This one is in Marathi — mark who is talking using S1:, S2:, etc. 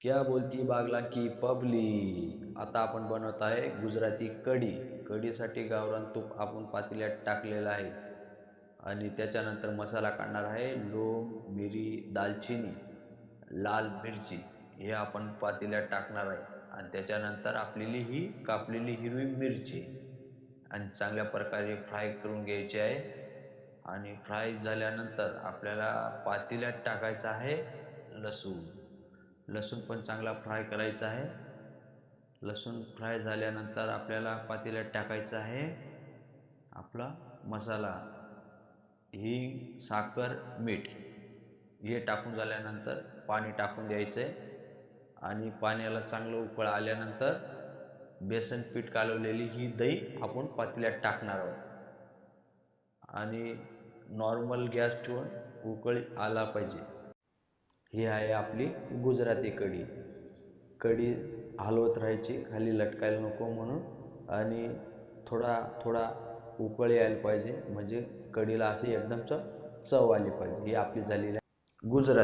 S1: क्या बोलती बागला की पब्लिक. आता आपण बनवत आहे गुजराती कढी. कढीसाठी गावरान तूप आपण पातेल्यात टाकलेलं आहे आणि त्याच्यानंतर मसाला काढणार आहे. लवंग, मिरी, दालचिनी, लाल मिरची हे आपण पातेल्यात टाकणार आहे आणि त्याच्यानंतर आपली ही कापलेली हिरवी मिरची आणि चांगल्या प्रकारे फ्राय करून घ्यायची आहे. आणि फ्राय झाल्यानंतर आपल्याला पातेल्यात टाकायचं आहे लसूण. लसूण पण चांगला फ्राय करायचा आहे. लसूण फ्राय झाल्यानंतर आपल्याला पातेल्यात टाकायचा आहे आपला मसाला, हिंग, साखर, मीठ हे टाकून झाल्यानंतर पाणी टाकून द्यायचं आहे आणि पाण्याला चांगलं उकळ आल्यानंतर बेसन पीठ कालवलेली ही दही आपण पातेल्यात टाकणार आहोत आणि नॉर्मल गॅस ठेवून उकळी आला पाहिजे. ही आहे आपली गुजराती कढी. कढी हलवत राहायची, खाली लटकायला नको म्हणून, आणि थोडा थोडा उकळी यायला पाहिजे, म्हणजे कढीला अशी एकदम चव आली पाहिजे. ही आपली झालेली आहे गुजराती